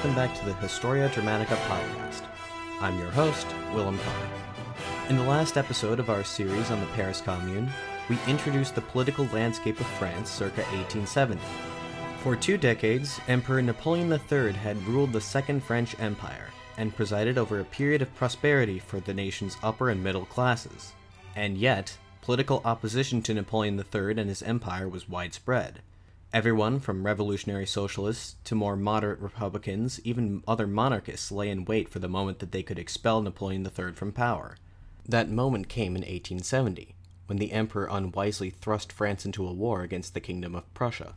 welcome back to the Historia Dramatica podcast. I'm your host, Willem Connor. In the last episode of our series on the Paris Commune, we introduced the political landscape of France circa 1870. For 2 decades, Emperor Napoleon III had ruled the Second French Empire and presided over a period of prosperity for the nation's upper and middle classes. And yet, political opposition to Napoleon III and his empire was widespread. Everyone from revolutionary socialists to more moderate republicans, even other monarchists, lay in wait for the moment that they could expel Napoleon III from power. That moment came in 1870, when the emperor unwisely thrust France into a war against the Kingdom of Prussia.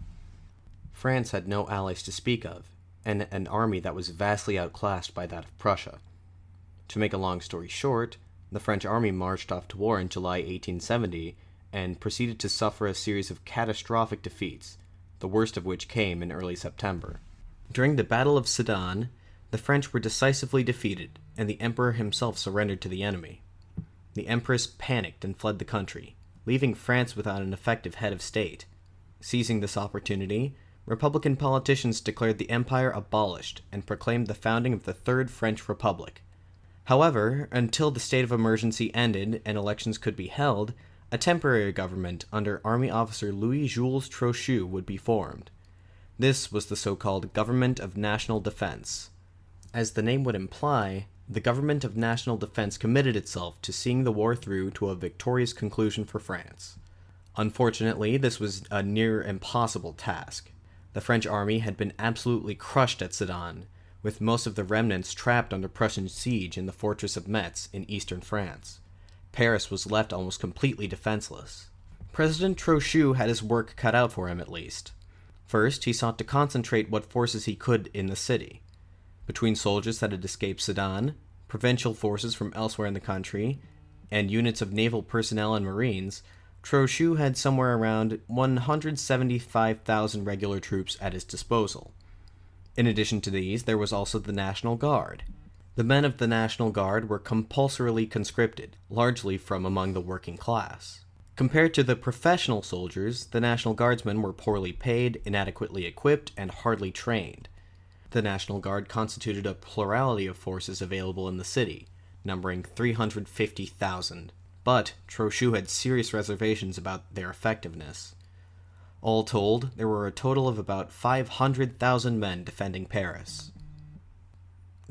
France had no allies to speak of, and an army that was vastly outclassed by that of Prussia. To make a long story short, the French army marched off to war in July 1870 and proceeded to suffer a series of catastrophic defeats, the worst of which came in early September. During the Battle of Sedan, the French were decisively defeated, and the emperor himself surrendered to the enemy. The empress panicked and fled the country, leaving France without an effective head of state. Seizing this opportunity, Republican politicians declared the empire abolished and proclaimed the founding of the Third French Republic. However, until the state of emergency ended and elections could be held, a temporary government under Army officer Louis-Jules Trochu would be formed. This was the so-called Government of National Defense. As the name would imply, the Government of National Defense committed itself to seeing the war through to a victorious conclusion for France. Unfortunately, this was a near impossible task. The French army had been absolutely crushed at Sedan, with most of the remnants trapped under Prussian siege in the fortress of Metz in eastern France. Paris was left almost completely defenseless. President Trochu had his work cut out for him at least. First, he sought to concentrate what forces he could in the city. Between soldiers that had escaped Sedan, provincial forces from elsewhere in the country, and units of naval personnel and marines, Trochu had somewhere around 175,000 regular troops at his disposal. In addition to these, there was also the National Guard. The men of the National Guard were compulsorily conscripted, largely from among the working class. Compared to the professional soldiers, the National Guardsmen were poorly paid, inadequately equipped, and hardly trained. The National Guard constituted a plurality of forces available in the city, numbering 350,000, but Trochu had serious reservations about their effectiveness. All told, there were a total of about 500,000 men defending Paris.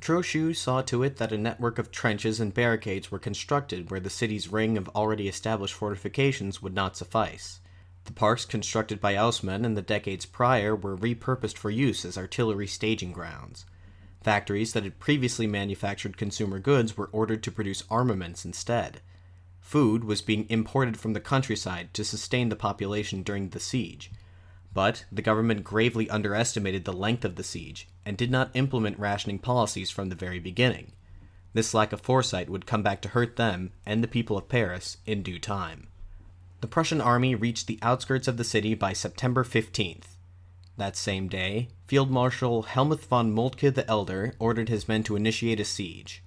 Trochu saw to it that a network of trenches and barricades were constructed where the city's ring of already established fortifications would not suffice. The parks constructed by Haussmann in the decades prior were repurposed for use as artillery staging grounds. Factories that had previously manufactured consumer goods were ordered to produce armaments instead. Food was being imported from the countryside to sustain the population during the siege. But the government gravely underestimated the length of the siege and did not implement rationing policies from the very beginning. This lack of foresight would come back to hurt them and the people of Paris in due time. The Prussian army reached the outskirts of the city by September 15th. That same day, Field Marshal Helmuth von Moltke the Elder ordered his men to initiate a siege.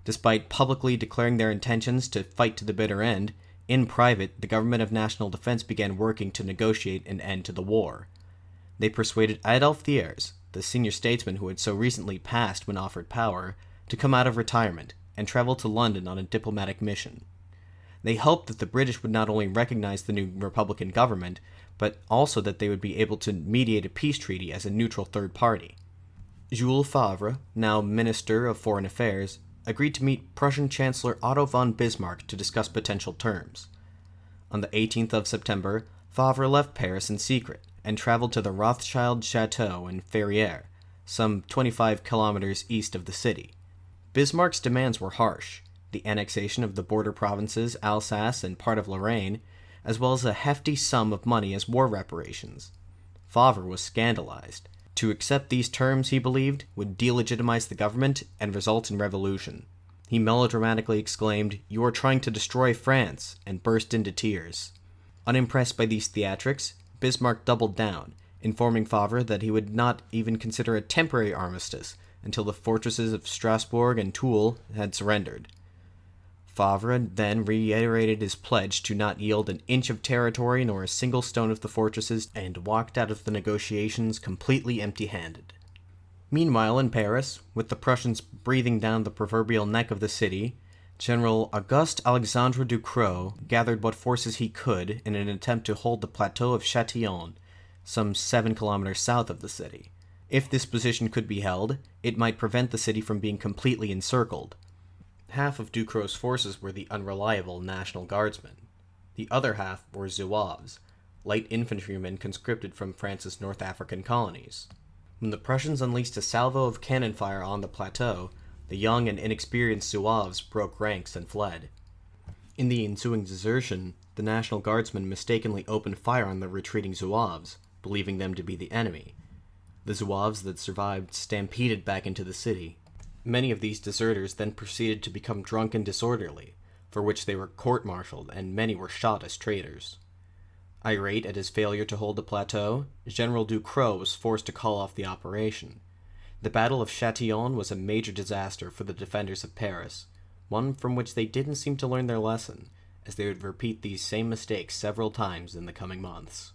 Despite publicly declaring their intentions to fight to the bitter end, in private, the Government of National Defense began working to negotiate an end to the war. They persuaded Adolphe Thiers, the senior statesman who had so recently passed when offered power, to come out of retirement and travel to London on a diplomatic mission. They hoped that the British would not only recognize the new Republican government, but also that they would be able to mediate a peace treaty as a neutral third party. Jules Favre, now Minister of Foreign Affairs, agreed to meet Prussian Chancellor Otto von Bismarck to discuss potential terms. On the 18th of September, Favre left Paris in secret and traveled to the Rothschild Chateau in Ferrières, some 25 kilometers east of the city. Bismarck's demands were harsh: the annexation of the border provinces Alsace and part of Lorraine, as well as a hefty sum of money as war reparations. Favre was scandalized. To accept these terms, he believed, would delegitimize the government and result in revolution. He melodramatically exclaimed, "You are trying to destroy France," and burst into tears. Unimpressed by these theatrics, Bismarck doubled down, informing Favre that he would not even consider a temporary armistice until the fortresses of Strasbourg and Toul had surrendered. Favre then reiterated his pledge to not yield an inch of territory nor a single stone of the fortresses, and walked out of the negotiations completely empty-handed. Meanwhile, in Paris, with the Prussians breathing down the proverbial neck of the city, General Auguste Alexandre Ducrot gathered what forces he could in an attempt to hold the plateau of Châtillon, some 7 kilometers south of the city. If this position could be held, it might prevent the city from being completely encircled. Half of Ducrot's forces were the unreliable National Guardsmen. The other half were Zouaves, light infantrymen conscripted from France's North African colonies. When the Prussians unleashed a salvo of cannon fire on the plateau, the young and inexperienced Zouaves broke ranks and fled. In the ensuing desertion, the National Guardsmen mistakenly opened fire on the retreating Zouaves, believing them to be the enemy. The Zouaves that survived stampeded back into the city. Many of these deserters then proceeded to become drunk and disorderly, for which they were court-martialed, and many were shot as traitors. Irate at his failure to hold the plateau, General Ducrot was forced to call off the operation. The Battle of Châtillon was a major disaster for the defenders of Paris, one from which they didn't seem to learn their lesson, as they would repeat these same mistakes several times in the coming months.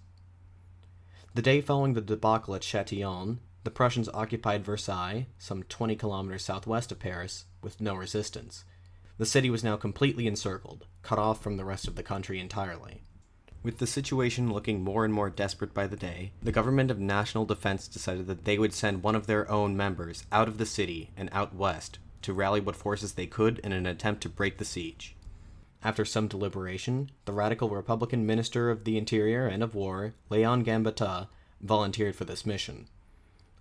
The day following the debacle at Châtillon, the Prussians occupied Versailles, some 20 kilometers southwest of Paris, with no resistance. The city was now completely encircled, cut off from the rest of the country entirely. With the situation looking more and more desperate by the day, the government of national defense decided that they would send one of their own members out of the city and out west to rally what forces they could in an attempt to break the siege. After some deliberation, the radical Republican Minister of the Interior and of War, Léon Gambetta, volunteered for this mission.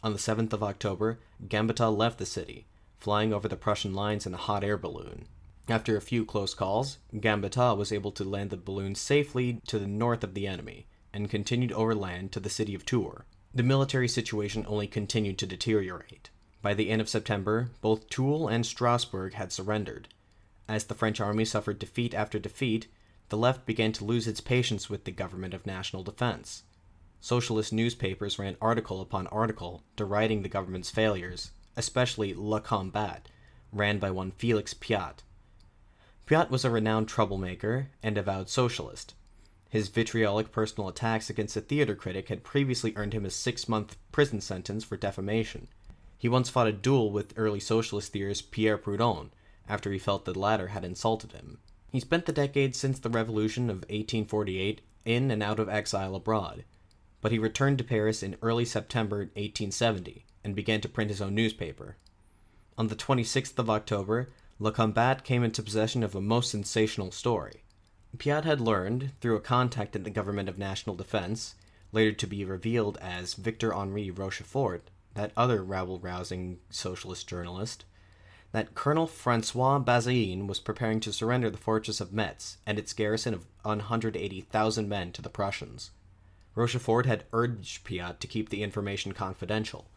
On the 7th of October, Gambetta left the city, flying over the Prussian lines in a hot air balloon. After a few close calls, Gambetta was able to land the balloon safely to the north of the enemy, and continued overland to the city of Tours. The military situation only continued to deteriorate. By the end of September, both Toul and Strasbourg had surrendered. As the French army suffered defeat after defeat, the left began to lose its patience with the government of national defense. Socialist newspapers ran article upon article deriding the government's failures, especially Le Combat, ran by one Félix Pyat. Pyat was a renowned troublemaker and avowed socialist. His vitriolic personal attacks against a theater critic had previously earned him a 6-month prison sentence for defamation. He once fought a duel with early socialist theorist Pierre Proudhon, after he felt the latter had insulted him. He spent the decades since the Revolution of 1848 in and out of exile abroad, but he returned to Paris in early September 1870 and began to print his own newspaper. On the 26th of October, Le Combat came into possession of a most sensational story. Pyat had learned, through a contact in the government of national defense, later to be revealed as Victor-Henri Rochefort, that other rabble-rousing socialist journalist, that Colonel François Bazaine was preparing to surrender the fortress of Metz and its garrison of 180,000 men to the Prussians. Rochefort had urged Pyat to keep the information confidential,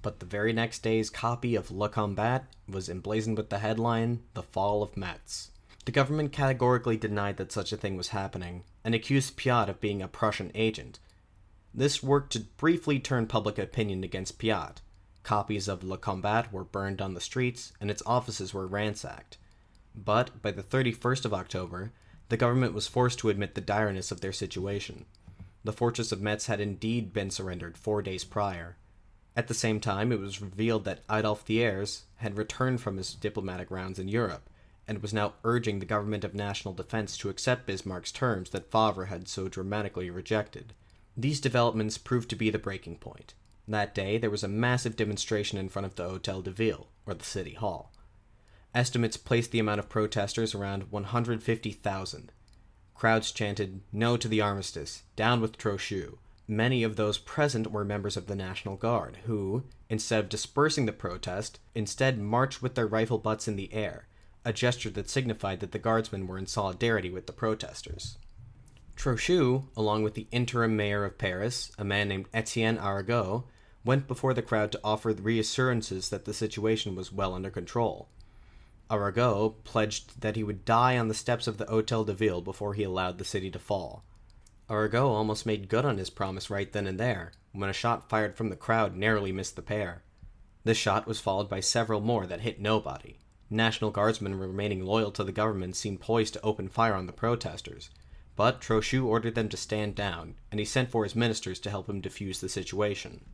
but the very next day's copy of Le Combat was emblazoned with the headline, "The Fall of Metz." The government categorically denied that such a thing was happening, and accused Pyat of being a Prussian agent. This worked to briefly turn public opinion against Pyat. Copies of Le Combat were burned on the streets, and its offices were ransacked. But by the 31st of October, the government was forced to admit the direness of their situation. The fortress of Metz had indeed been surrendered 4 days prior. At the same time, it was revealed that Adolphe Thiers had returned from his diplomatic rounds in Europe, and was now urging the government of national defense to accept Bismarck's terms that Favre had so dramatically rejected. These developments proved to be the breaking point. That day, there was a massive demonstration in front of the Hôtel de Ville, or the City Hall. Estimates placed the amount of protesters around 150,000. Crowds chanted, "No to the armistice, down with Trochu." Many of those present were members of the National Guard, who, instead of dispersing the protest, instead marched with their rifle butts in the air, a gesture that signified that the guardsmen were in solidarity with the protesters. Trochu, along with the interim mayor of Paris, a man named Etienne Arago, went before the crowd to offer reassurances that the situation was well under control. Arago pledged that he would die on the steps of the Hôtel de Ville before he allowed the city to fall. Arago almost made good on his promise right then and there, when a shot fired from the crowd narrowly missed the pair. This shot was followed by several more that hit nobody. National Guardsmen remaining loyal to the government seemed poised to open fire on the protesters, but Trochu ordered them to stand down, and he sent for his ministers to help him defuse the situation.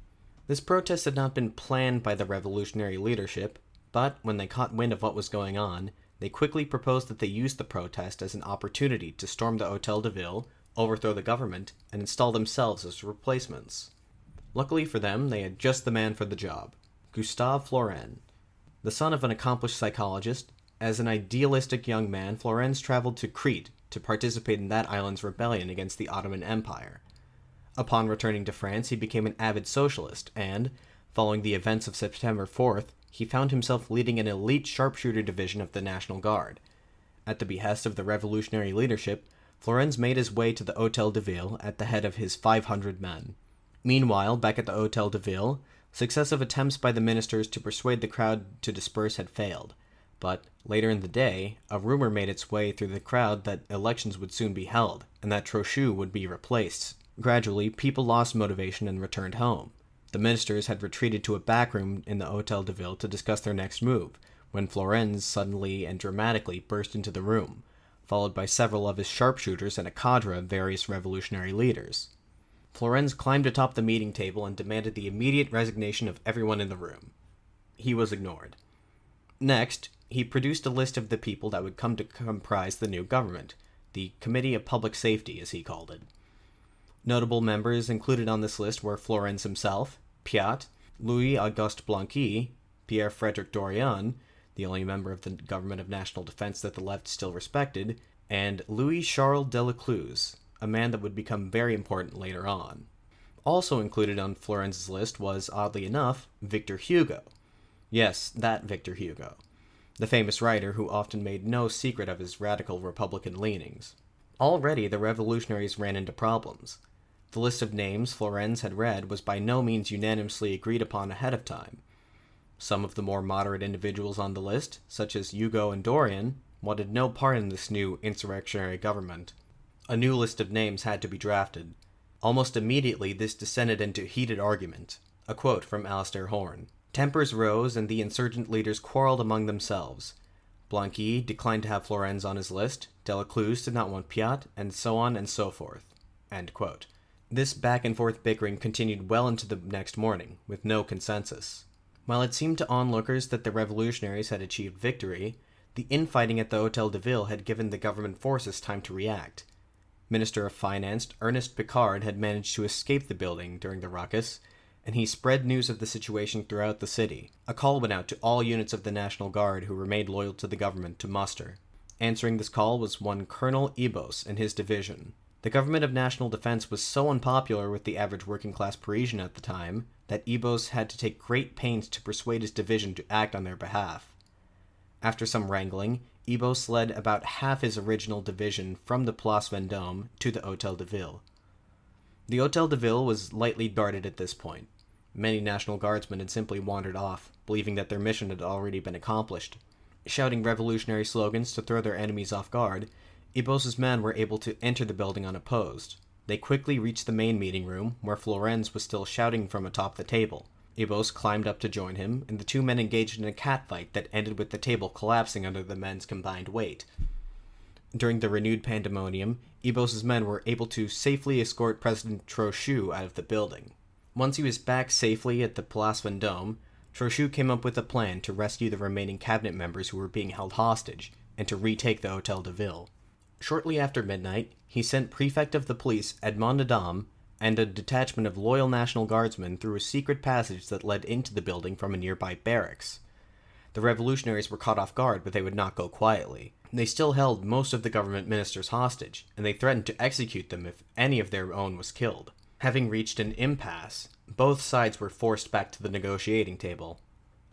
This protest had not been planned by the revolutionary leadership, but when they caught wind of what was going on, they quickly proposed that they use the protest as an opportunity to storm the Hôtel de Ville, overthrow the government, and install themselves as replacements. Luckily for them, they had just the man for the job, Gustave Florin. The son of an accomplished psychologist, as an idealistic young man, Florenz traveled to Crete to participate in that island's rebellion against the Ottoman Empire. Upon returning to France, he became an avid socialist, and, following the events of September 4th, he found himself leading an elite sharpshooter division of the National Guard. At the behest of the revolutionary leadership, Florenz made his way to the Hôtel de Ville at the head of his 500 men. Meanwhile, back at the Hôtel de Ville, successive attempts by the ministers to persuade the crowd to disperse had failed. But later in the day, a rumor made its way through the crowd that elections would soon be held, and that Trochu would be replaced. Gradually, people lost motivation and returned home. The ministers had retreated to a back room in the Hôtel de Ville to discuss their next move, when Florenz suddenly and dramatically burst into the room, followed by several of his sharpshooters and a cadre of various revolutionary leaders. Florenz climbed atop the meeting table and demanded the immediate resignation of everyone in the room. He was ignored. Next, he produced a list of the people that would come to comprise the new government, the Committee of Public Safety, as he called it. Notable members included on this list were Florenz himself, Piat, Louis-Auguste Blanqui, Pierre-Frédéric Dorion, the only member of the Government of National Defense that the left still respected, and Louis-Charles Delacluse, a man that would become very important later on. Also included on Florenz's list was, oddly enough, Victor Hugo. Yes, that Victor Hugo, the famous writer who often made no secret of his radical Republican leanings. Already the revolutionaries ran into problems. The list of names Florenz had read was by no means unanimously agreed upon ahead of time. Some of the more moderate individuals on the list, such as Hugo and Dorion, wanted no part in this new insurrectionary government. A new list of names had to be drafted. Almost immediately this descended into heated argument. A quote from Alistair Horne. Tempers rose and the insurgent leaders quarreled among themselves. Blanqui declined to have Florenz on his list, Delacluse did not want Piat, and so on and so forth. End quote. This back-and-forth bickering continued well into the next morning, with no consensus. While it seemed to onlookers that the revolutionaries had achieved victory, the infighting at the Hôtel de Ville had given the government forces time to react. Minister of Finance Ernest Picard had managed to escape the building during the ruckus, and he spread news of the situation throughout the city. A call went out to all units of the National Guard who remained loyal to the government to muster. Answering this call was one Colonel Ibos and his division. The Government of National Defense was so unpopular with the average working-class Parisian at the time that Ibos had to take great pains to persuade his division to act on their behalf. After some wrangling, Ibos led about half his original division from the Place Vendôme to the Hôtel de Ville. The Hôtel de Ville was lightly guarded at this point. Many National Guardsmen had simply wandered off, believing that their mission had already been accomplished. Shouting revolutionary slogans to throw their enemies off guard, Ibos's men were able to enter the building unopposed. They quickly reached the main meeting room, where Florenz was still shouting from atop the table. Ibos climbed up to join him, and the two men engaged in a catfight that ended with the table collapsing under the men's combined weight. During the renewed pandemonium, Ibos's men were able to safely escort President Trochu out of the building. Once he was back safely at the Place Vendôme, Trochu came up with a plan to rescue the remaining cabinet members who were being held hostage, and to retake the Hôtel de Ville. Shortly after midnight, he sent Prefect of the Police Edmond Adam and a detachment of loyal National Guardsmen through a secret passage that led into the building from a nearby barracks. The revolutionaries were caught off guard, but they would not go quietly. They still held most of the government ministers hostage, and they threatened to execute them if any of their own was killed. Having reached an impasse, both sides were forced back to the negotiating table.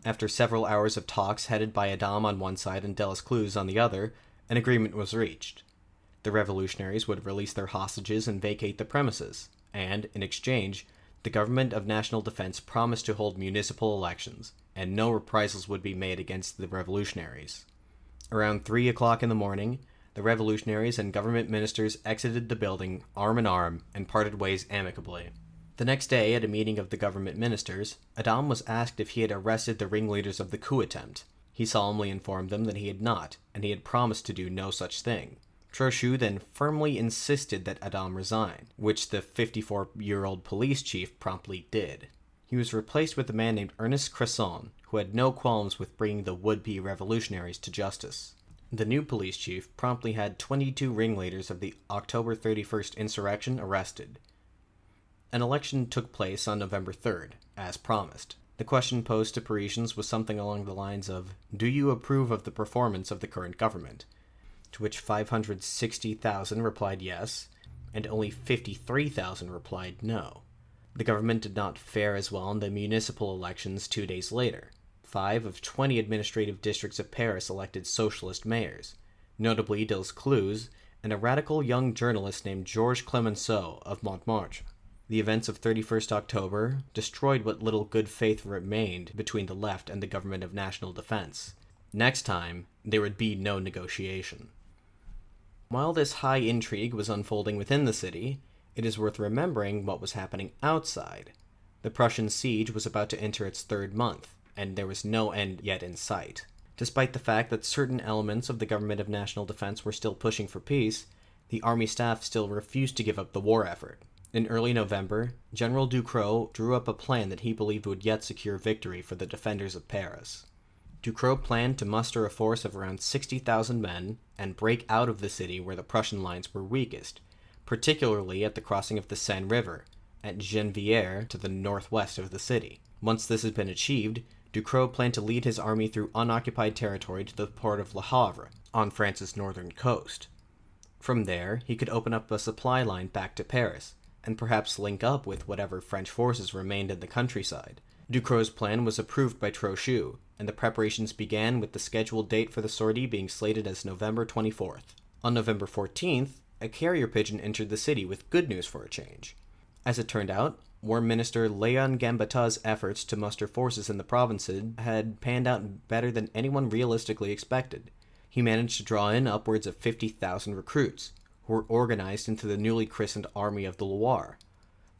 After several hours of talks headed by Adam on one side and Delacluse on the other, an agreement was reached. The revolutionaries would release their hostages and vacate the premises, and, in exchange, the Government of National Defense promised to hold municipal elections, and no reprisals would be made against the revolutionaries. Around 3 o'clock in the morning, the revolutionaries and government ministers exited the building arm in arm and parted ways amicably. The next day, at a meeting of the government ministers, Adam was asked if he had arrested the ringleaders of the coup attempt. He solemnly informed them that he had not, and he had promised to do no such thing. Trochu then firmly insisted that Adam resign, which the 54-year-old police chief promptly did. he was replaced with a man named Ernest Cresson, who had no qualms with bringing the would-be revolutionaries to justice. The new police chief promptly had 22 ringleaders of the October 31st insurrection arrested. An election took place on November 3rd, as promised. The question posed to Parisians was something along the lines of, "Do you approve of the performance of the current government?" To which 560,000 replied yes, and only 53,000 replied no. The government did not fare as well in the municipal elections 2 days later. 5 of 20 administrative districts of Paris elected socialist mayors, notably Deleuze and a radical young journalist named Georges Clemenceau of Montmartre. The events of 31st October destroyed what little good faith remained between the left and the government of national defense. Next time, there would be no negotiation. While this high intrigue was unfolding within the city, it is worth remembering what was happening outside. The Prussian siege was about to enter its 3rd month, and there was no end yet in sight. Despite the fact that certain elements of the government of national defense were still pushing for peace, the army staff still refused to give up the war effort. In early November, General Ducrot drew up a plan that he believed would yet secure victory for the defenders of Paris. Ducrot planned to muster a force of around 60,000 men and break out of the city where the Prussian lines were weakest, particularly at the crossing of the Seine River, at Gennevilliers to the northwest of the city. Once this had been achieved, Ducrot planned to lead his army through unoccupied territory to the port of Le Havre, on France's northern coast. From there, he could open up a supply line back to Paris, and perhaps link up with whatever French forces remained in the countryside. Ducrot's plan was approved by Trochu, and the preparations began with the scheduled date for the sortie being slated as November 24th. On November 14th, a carrier pigeon entered the city with good news for a change. As it turned out, War Minister Léon Gambatta's efforts to muster forces in the provinces had panned out better than anyone realistically expected. He managed to draw in upwards of 50,000 recruits, who were organized into the newly christened Army of the Loire.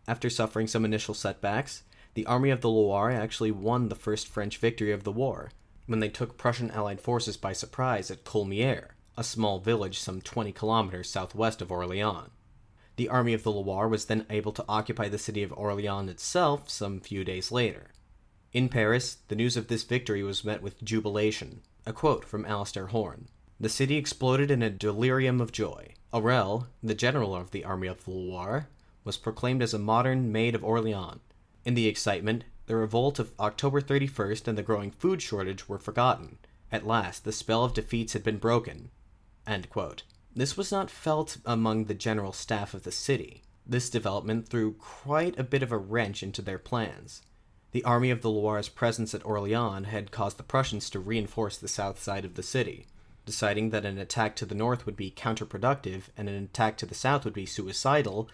After suffering some initial setbacks, the Army of the Loire actually won the first French victory of the war, when they took Prussian allied forces by surprise at Colmiers, a small village some 20 kilometers southwest of Orléans. The Army of the Loire was then able to occupy the city of Orléans itself some few days later. In Paris, the news of this victory was met with jubilation. A quote from Alistair Horne. "The city exploded in a delirium of joy. Aurel, the general of the Army of the Loire, was proclaimed as a modern Maid of Orléans. In the excitement, the revolt of October 31st and the growing food shortage were forgotten. At last, the spell of defeats had been broken." End quote. This was not felt among the general staff of the city. This development threw quite a bit of a wrench into their plans. The Army of the Loire's presence at Orléans had caused the Prussians to reinforce the south side of the city. Deciding that an attack to the north would be counterproductive and an attack to the south would be suicidal,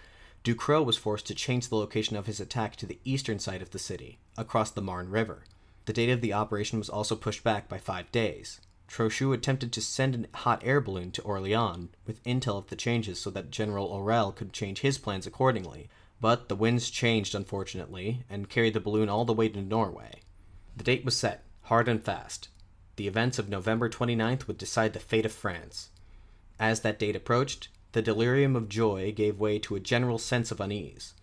Ducrot was forced to change the location of his attack to the eastern side of the city, across the Marne River. The date of the operation was also pushed back by 5 days. Trochu attempted to send a hot air balloon to Orléans with intel of the changes so that General Aurel could change his plans accordingly, but the winds changed unfortunately and carried the balloon all the way to Norway. The date was set, hard and fast. The events of November 29th would decide the fate of France. As that date approached, the delirium of joy gave way to a general sense of unease.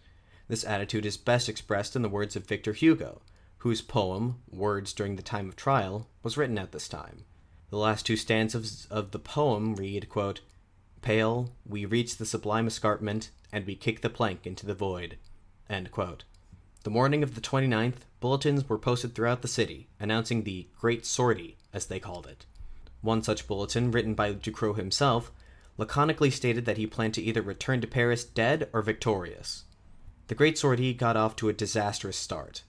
This attitude is best expressed in the words of Victor Hugo, whose poem, Words During the Time of Trial, was written at this time. The last 2 stanzas of the poem read, quote, "Pale, we reach the sublime escarpment, and we kick the plank into the void." End quote. The morning of the 29th, bulletins were posted throughout the city, announcing the Great Sortie, as they called it. One such bulletin, written by Ducrot himself, laconically stated that he planned to either return to Paris dead or victorious. The Great Sortie got off to a disastrous start.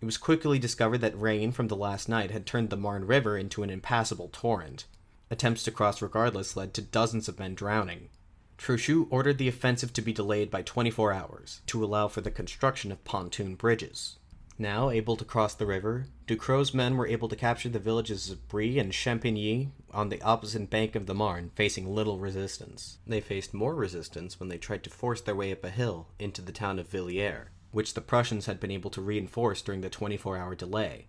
It was quickly discovered that rain from the last night had turned the Marne River into an impassable torrent. Attempts to cross regardless led to dozens of men drowning. Trochu ordered the offensive to be delayed by 24 hours, to allow for the construction of pontoon bridges. Now able to cross the river, Ducrot's men were able to capture the villages of Brie and Champigny on the opposite bank of the Marne, facing little resistance. They faced more resistance when they tried to force their way up a hill into the town of Villiers, which the Prussians had been able to reinforce during the 24-hour delay.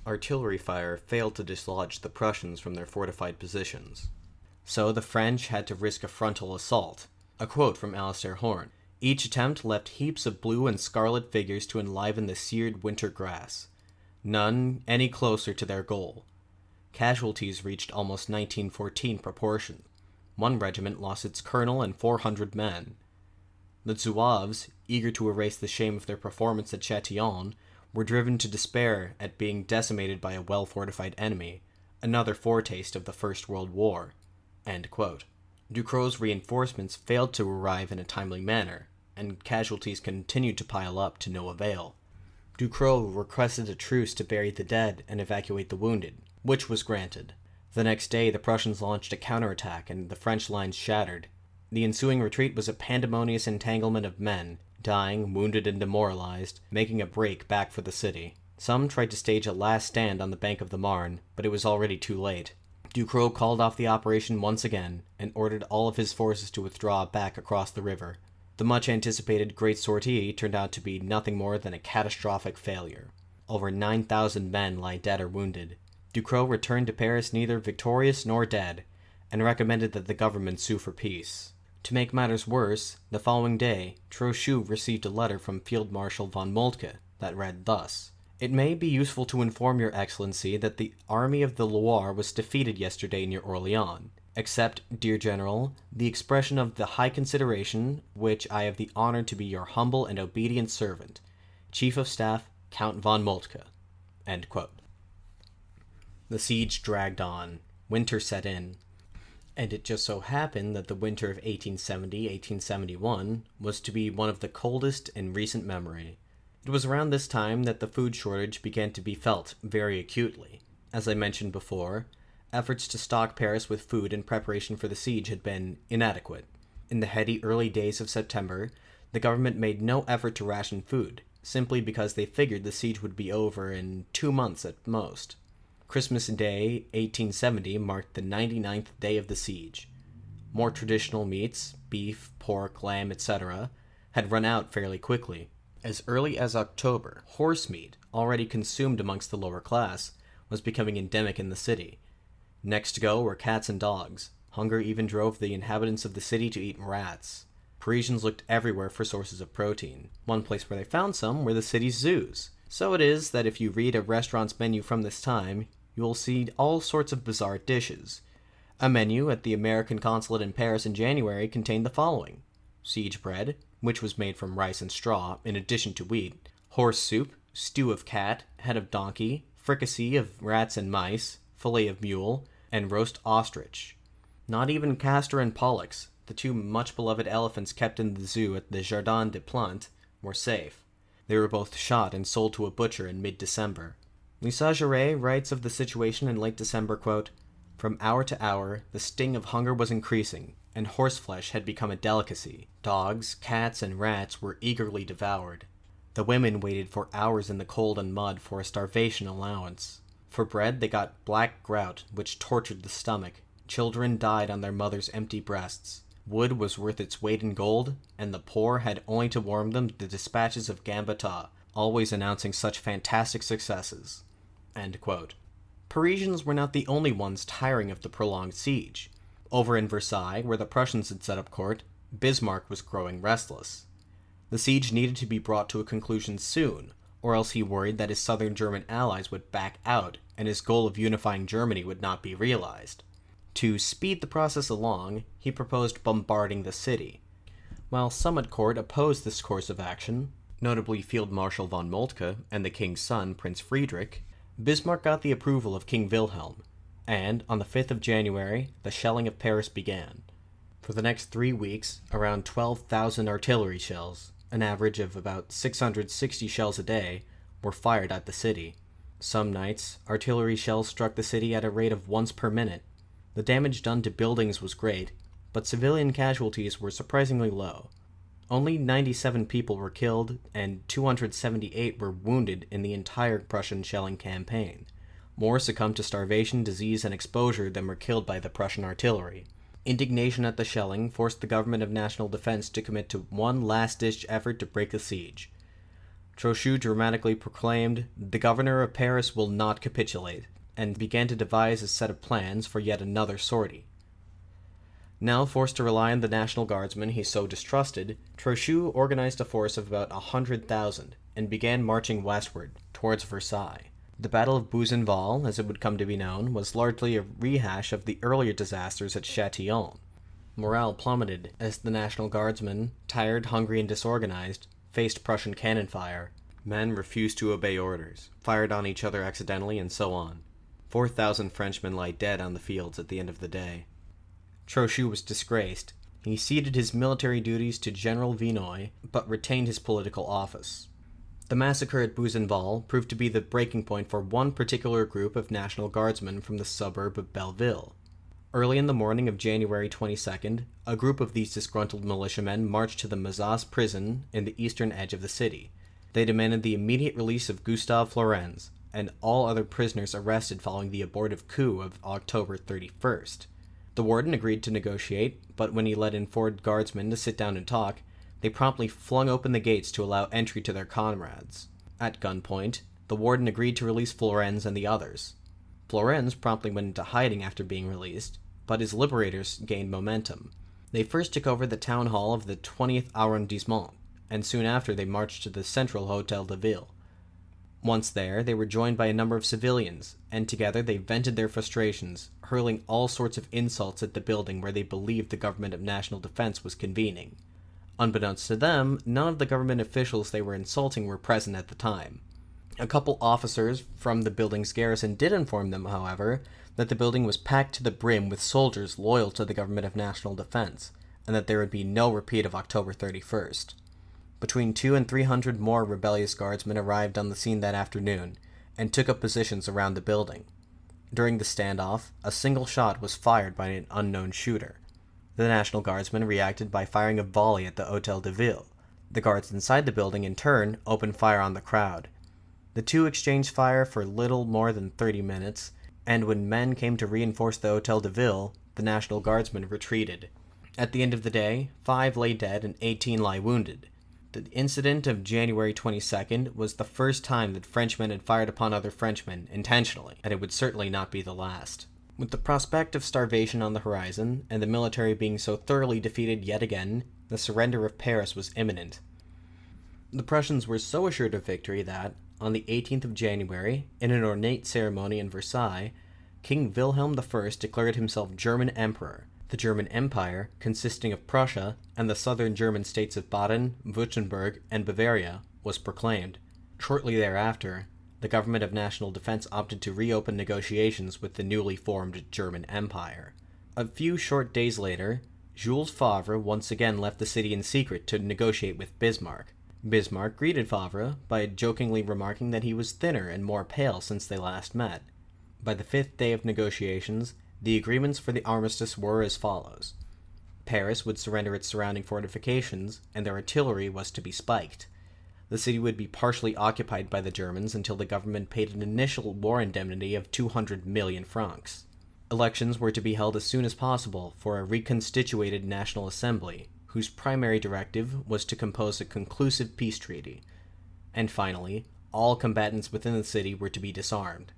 Artillery fire failed to dislodge the Prussians from their fortified positions. So the French had to risk a frontal assault. A quote from Alistair Horne. Each attempt left heaps of blue and scarlet figures to enliven the seared winter grass, none any closer to their goal. Casualties reached almost 1914 proportion. One regiment lost its colonel and 400 men. The Zouaves, eager to erase the shame of their performance at Châtillon, were driven to despair at being decimated by a well-fortified enemy, another foretaste of the First World War. End quote. Ducrot's reinforcements failed to arrive in a timely manner, and casualties continued to pile up to no avail. Ducrot requested a truce to bury the dead and evacuate the wounded, which was granted. The next day, the Prussians launched a counterattack, and the French lines shattered. The ensuing retreat was a pandemonious entanglement of men, dying, wounded, and demoralized, making a break back for the city. Some tried to stage a last stand on the bank of the Marne, but it was already too late. Ducrot called off the operation once again, and ordered all of his forces to withdraw back across the river. The much-anticipated Great Sortie turned out to be nothing more than a catastrophic failure. Over 9,000 men lie dead or wounded. Ducrot returned to Paris neither victorious nor dead, and recommended that the government sue for peace. To make matters worse, the following day, Trochu received a letter from Field Marshal von Moltke that read thus: "It may be useful to inform your Excellency that the army of the Loire was defeated yesterday near Orleans. Accept, dear General, the expression of the high consideration which I have the honor to be your humble and obedient servant, Chief of Staff, Count von Moltke." End quote. The siege dragged on. Winter set in. And it just so happened that the winter of 1870-1871 was to be one of the coldest in recent memory. It was around this time that the food shortage began to be felt very acutely. As I mentioned before, efforts to stock Paris with food in preparation for the siege had been inadequate. In the heady early days of September, the government made no effort to ration food, simply because they figured the siege would be over in 2 months at most. Christmas Day 1870 marked the 99th day of the siege. More traditional meats, beef, pork, lamb, etc., had run out fairly quickly. As early as October, horse meat, already consumed amongst the lower class, was becoming endemic in the city. Next to go were cats and dogs. Hunger even drove the inhabitants of the city to eat rats. Parisians looked everywhere for sources of protein. One place where they found some were the city's zoos. So it is that if you read a restaurant's menu from this time, you will see all sorts of bizarre dishes. A menu at the American consulate in Paris in January contained the following: siege bread, which was made from rice and straw, in addition to wheat; horse soup, stew of cat, head of donkey, fricassee of rats and mice, fillet of mule, and roast ostrich. Not even Castor and Pollux, the two much-beloved elephants kept in the zoo at the Jardin des Plantes, were safe. They were both shot and sold to a butcher in mid-December. Lissagaray writes of the situation in late December, quote, "From hour to hour, the sting of hunger was increasing, and horseflesh had become a delicacy. Dogs, cats, and rats were eagerly devoured. The women waited for hours in the cold and mud for a starvation allowance. For bread they got black grout, which tortured the stomach. Children died on their mothers' empty breasts. Wood was worth its weight in gold, and the poor had only to warm them the dispatches of Gambetta, always announcing such fantastic successes." End quote. Parisians were not the only ones tiring of the prolonged siege. Over in Versailles, where the Prussians had set up court, Bismarck was growing restless. The siege needed to be brought to a conclusion soon, or else he worried that his southern German allies would back out, and his goal of unifying Germany would not be realized. To speed the process along, he proposed bombarding the city. While some at court opposed this course of action, notably Field Marshal von Moltke and the king's son, Prince Friedrich, Bismarck got the approval of King Wilhelm, and on the 5th of January, the shelling of Paris began. For the next 3 weeks, around 12,000 artillery shells, an average of about 660 shells a day, were fired at the city. Some nights, artillery shells struck the city at a rate of once per minute. The damage done to buildings was great, but civilian casualties were surprisingly low. Only 97 people were killed, and 278 were wounded in the entire Prussian shelling campaign. More succumbed to starvation, disease, and exposure than were killed by the Prussian artillery. Indignation at the shelling forced the government of national defense to commit to one last-ditch effort to break the siege. Trochu dramatically proclaimed, "The governor of Paris will not capitulate," and began to devise a set of plans for yet another sortie. Now forced to rely on the National Guardsmen he so distrusted, Trochu organized a force of about 100,000 and began marching westward, towards Versailles. The Battle of Buzenval, as it would come to be known, was largely a rehash of the earlier disasters at Châtillon. Morale plummeted as the National Guardsmen, tired, hungry, and disorganized, faced Prussian cannon fire. Men refused to obey orders, fired on each other accidentally, and so on. 4,000 Frenchmen lay dead on the fields at the end of the day. Trochu was disgraced. He ceded his military duties to General Vinoy, but retained his political office. The massacre at Buzenval proved to be the breaking point for one particular group of National Guardsmen from the suburb of Belleville. Early in the morning of January 22nd, a group of these disgruntled militiamen marched to the Mazas prison in the eastern edge of the city. They demanded the immediate release of Gustave Florenz and all other prisoners arrested following the abortive coup of October 31st. The warden agreed to negotiate, but when he let in 4 guardsmen to sit down and talk, they promptly flung open the gates to allow entry to their comrades. At gunpoint, the warden agreed to release Florenz and the others. Florenz promptly went into hiding after being released, but his liberators gained momentum. They first took over the town hall of the 20th arrondissement, and soon after they marched to the central Hotel de Ville. Once there, they were joined by a number of civilians, and together they vented their frustrations, hurling all sorts of insults at the building where they believed the Government of National Defense was convening. Unbeknownst to them, none of the government officials they were insulting were present at the time. A couple officers from the building's garrison did inform them, however, that the building was packed to the brim with soldiers loyal to the Government of National Defense, and that there would be no repeat of October 31st. Between 200 and 300 more rebellious guardsmen arrived on the scene that afternoon, and took up positions around the building. During the standoff, a single shot was fired by an unknown shooter. The National Guardsmen reacted by firing a volley at the Hotel de Ville. The guards inside the building, in turn, opened fire on the crowd. The two exchanged fire for little more than 30 minutes, and when men came to reinforce the Hotel de Ville, the National Guardsmen retreated. At the end of the day, 5 lay dead and 18 lie wounded. The incident of January 22nd was the first time that Frenchmen had fired upon other Frenchmen intentionally, and it would certainly not be the last. With the prospect of starvation on the horizon, and the military being so thoroughly defeated yet again, the surrender of Paris was imminent. The Prussians were so assured of victory that, on the 18th of January, in an ornate ceremony in Versailles, King Wilhelm I declared himself German Emperor. The German Empire, consisting of Prussia and the southern German states of Baden, Württemberg, and Bavaria, was proclaimed. Shortly thereafter, the Government of National Defense opted to reopen negotiations with the newly formed German Empire. A few short days later, Jules Favre once again left the city in secret to negotiate with Bismarck. Bismarck greeted Favre by jokingly remarking that he was thinner and more pale since they last met. By the 5th day of negotiations, the agreements for the armistice were as follows. Paris would surrender its surrounding fortifications, and their artillery was to be spiked. The city would be partially occupied by the Germans until the government paid an initial war indemnity of 200 million francs. Elections were to be held as soon as possible for a reconstituted National Assembly, whose primary directive was to compose a conclusive peace treaty. And finally, all combatants within the city were to be disarmed.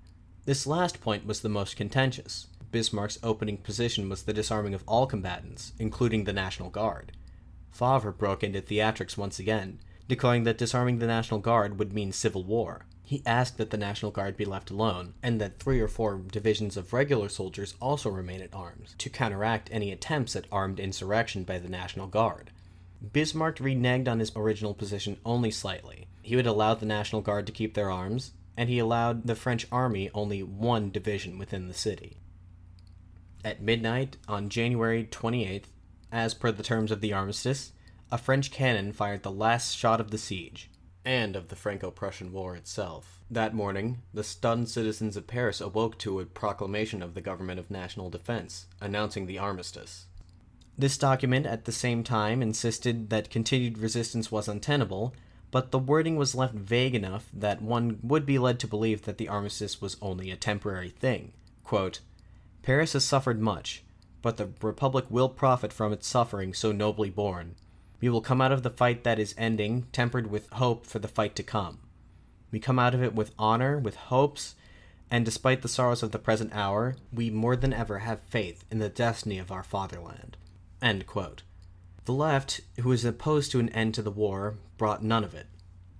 This last point was the most contentious. Bismarck's opening position was the disarming of all combatants, including the National Guard. Favre broke into theatrics once again, declaring that disarming the National Guard would mean civil war. He asked that the National Guard be left alone, and that 3 or 4 divisions of regular soldiers also remain at arms, to counteract any attempts at armed insurrection by the National Guard. Bismarck reneged on his original position only slightly. He would allow the National Guard to keep their arms, and he allowed the French army only 1 division within the city. At midnight on January 28th, as per the terms of the armistice, a French cannon fired the last shot of the siege, and of the Franco-Prussian War itself. That morning, the stunned citizens of Paris awoke to a proclamation of the Government of National Defense, announcing the armistice. This document at the same time insisted that continued resistance was untenable, but the wording was left vague enough that one would be led to believe that the armistice was only a temporary thing. Quote, "Paris has suffered much, but the Republic will profit from its suffering so nobly borne. We will come out of the fight that is ending, tempered with hope for the fight to come. We come out of it with honor, with hopes, and despite the sorrows of the present hour, we more than ever have faith in the destiny of our fatherland." End quote. The left, who was opposed to an end to the war, brought none of it.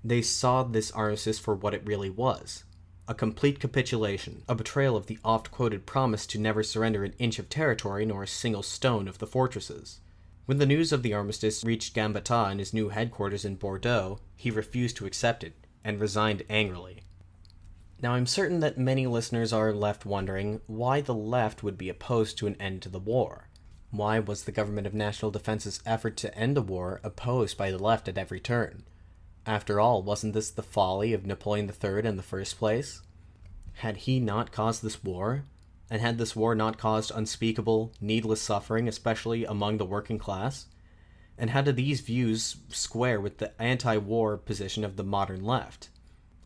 They saw this armistice for what it really was. A complete capitulation, a betrayal of the oft-quoted promise to never surrender an inch of territory nor a single stone of the fortresses. When the news of the armistice reached Gambetta in his new headquarters in Bordeaux, he refused to accept it, and resigned angrily. Now, I'm certain that many listeners are left wondering why the left would be opposed to an end to the war. Why was the Government of National Defense's effort to end the war opposed by the left at every turn? After all, wasn't this the folly of Napoleon III in the first place? Had he not caused this war? And had this war not caused unspeakable, needless suffering, especially among the working class? And how did these views square with the anti-war position of the modern left?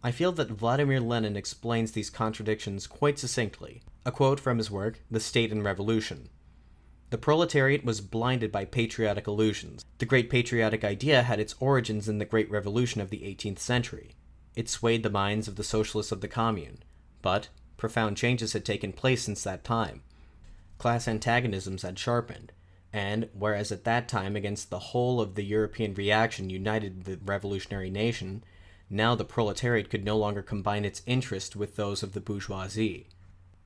I feel that Vladimir Lenin explains these contradictions quite succinctly. A quote from his work, The State and Revolution. The proletariat was blinded by patriotic illusions. The great patriotic idea had its origins in the Great Revolution of the 18th century. It swayed the minds of the socialists of the Commune. But profound changes had taken place since that time. Class antagonisms had sharpened, and whereas at that time against the whole of the European reaction united the revolutionary nation, now the proletariat could no longer combine its interests with those of the bourgeoisie.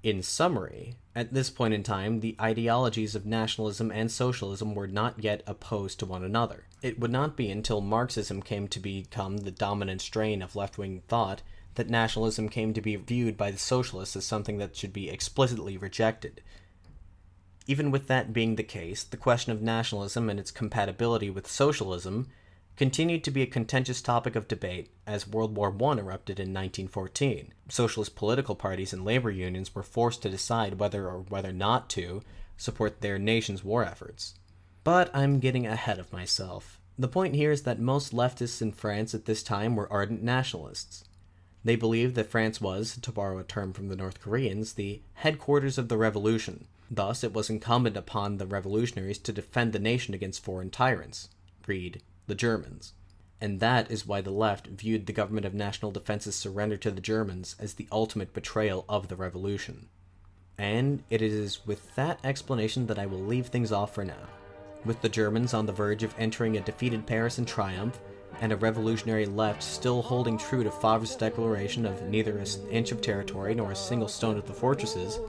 In summary, at this point in time, the ideologies of nationalism and socialism were not yet opposed to one another. It would not be until Marxism came to become the dominant strain of left-wing thought that nationalism came to be viewed by the socialists as something that should be explicitly rejected. Even with that being the case, the question of nationalism and its compatibility with socialism continued to be a contentious topic of debate as World War I erupted in 1914. Socialist political parties and labor unions were forced to decide whether or whether not to support their nation's war efforts. But I'm getting ahead of myself. The point here is that most leftists in France at this time were ardent nationalists. They believed that France was, to borrow a term from the North Koreans, the headquarters of the revolution. Thus, it was incumbent upon the revolutionaries to defend the nation against foreign tyrants. Read, the Germans. And that is why the left viewed the Government of National Defense's surrender to the Germans as the ultimate betrayal of the revolution. And it is with that explanation that I will leave things off for now. With the Germans on the verge of entering a defeated Paris in triumph, and a revolutionary left still holding true to Favre's declaration of neither an inch of territory nor a single stone of the fortresses,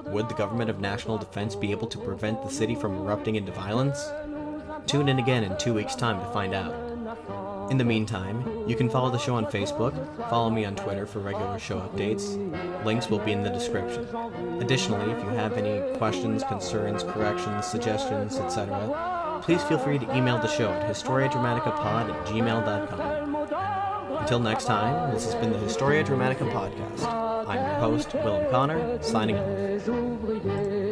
would the Government of National Defense be able to prevent the city from erupting into violence? Tune in again in 2 weeks' time to find out. In the meantime, you can follow the show on Facebook, follow me on Twitter for regular show updates. Links will be in the description. Additionally, if you have any questions, concerns, corrections, suggestions, etc., please feel free to email the show at historiadramaticapod@gmail.com. Until next time, this has been the Historia Dramatica Podcast. I'm your host, Willem Connor, signing off.